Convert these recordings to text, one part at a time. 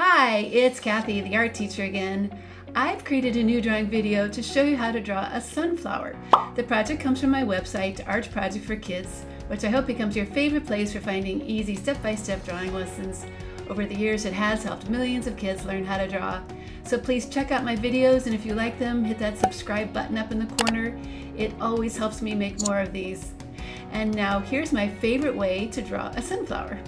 Hi, it's Kathy, the art teacher again. I've created a new drawing video to show you how to draw a sunflower. The project comes from my website, Art Project for Kids, which I hope becomes your favorite place for finding easy step-by-step drawing lessons. Over the years, it has helped millions of kids learn how to draw. So please check out my videos, and if you like them, hit that subscribe button up in the corner. It always helps me make more of these. And now here's my favorite way to draw a sunflower.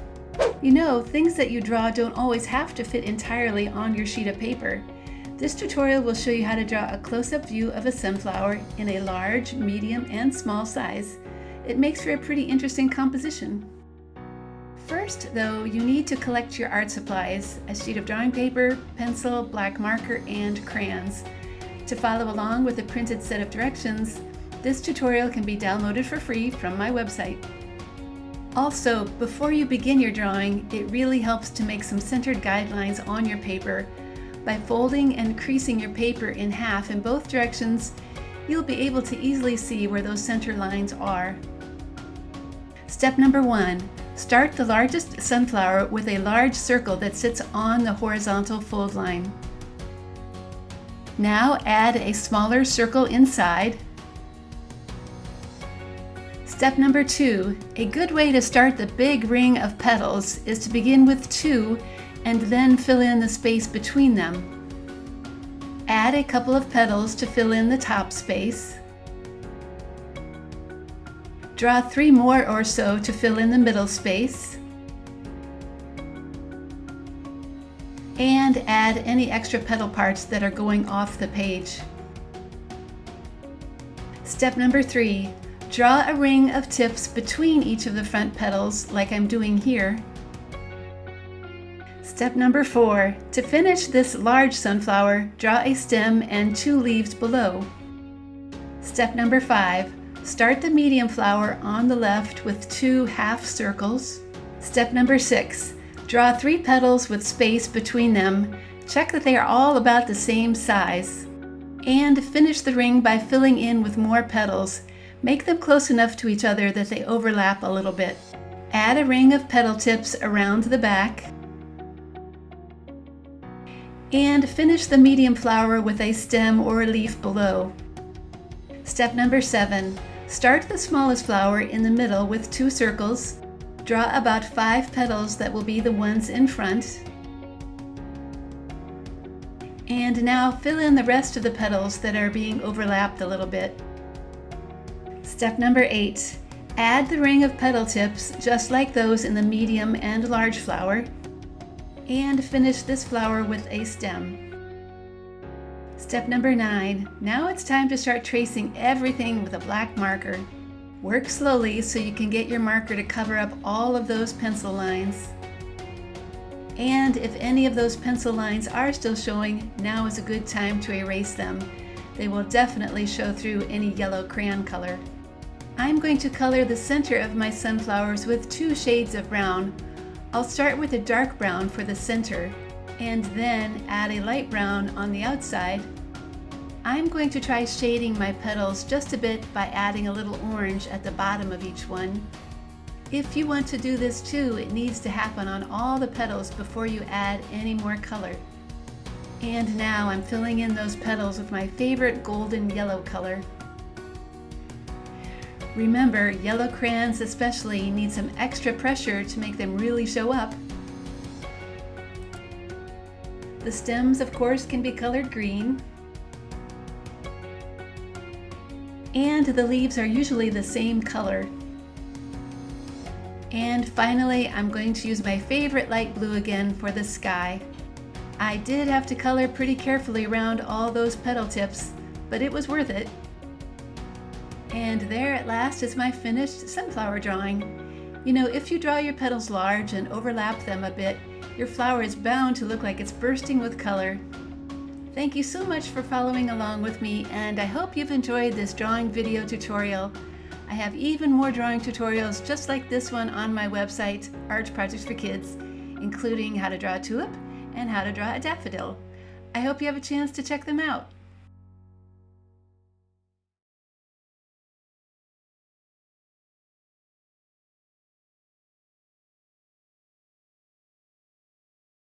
You know, things that you draw don't always have to fit entirely on your sheet of paper. This tutorial will show you how to draw a close-up view of a sunflower in a large, medium, and small size. It makes for a pretty interesting composition. First, though, you need to collect your art supplies, a sheet of drawing paper, pencil, black marker, and crayons. To follow along with a printed set of directions, this tutorial can be downloaded for free from my website. Also, before you begin your drawing, it really helps to make some centered guidelines on your paper. By folding and creasing your paper in half in both directions, you'll be able to easily see where those center lines are. Step number 1. Start the largest sunflower with a large circle that sits on the horizontal fold line. Now add a smaller circle inside. Step number 2. A good way to start the big ring of petals is to begin with 2 and then fill in the space between them. Add a couple of petals to fill in the top space. Draw 3 more or so to fill in the middle space. And add any extra petal parts that are going off the page. Step number 3. Draw a ring of tips between each of the front petals, like I'm doing here. Step number 4. To finish this large sunflower, draw a stem and 2 leaves below. Step number 5. Start the medium flower on the left with 2 half circles. Step number 6. Draw 3 petals with space between them. Check that they are all about the same size. And finish the ring by filling in with more petals. Make them close enough to each other that they overlap a little bit. Add a ring of petal tips around the back. And finish the medium flower with a stem or a leaf below. Step number 7. Start the smallest flower in the middle with 2 circles. Draw about 5 petals that will be the ones in front. And now fill in the rest of the petals that are being overlapped a little bit. Step number 8. Add the ring of petal tips just like those in the medium and large flower. And finish this flower with a stem. Step number 9. Now it's time to start tracing everything with a black marker. Work slowly so you can get your marker to cover up all of those pencil lines. And if any of those pencil lines are still showing, now is a good time to erase them. They will definitely show through any yellow crayon color. I'm going to color the center of my sunflowers with 2 shades of brown. I'll start with a dark brown for the center, and then add a light brown on the outside. I'm going to try shading my petals just a bit by adding a little orange at the bottom of each one. If you want to do this too, it needs to happen on all the petals before you add any more color. And now I'm filling in those petals with my favorite golden yellow color. Remember, yellow crayons especially need some extra pressure to make them really show up. The stems, of course, can be colored green. And the leaves are usually the same color. And finally, I'm going to use my favorite light blue again for the sky. I did have to color pretty carefully around all those petal tips, but it was worth it. And there at last is my finished sunflower drawing. You know, if you draw your petals large and overlap them a bit, your flower is bound to look like it's bursting with color. Thank you so much for following along with me, and I hope you've enjoyed this drawing video tutorial. I have even more drawing tutorials just like this one on my website, Art Project for Kids, including how to draw a tulip and how to draw a daffodil. I hope you have a chance to check them out.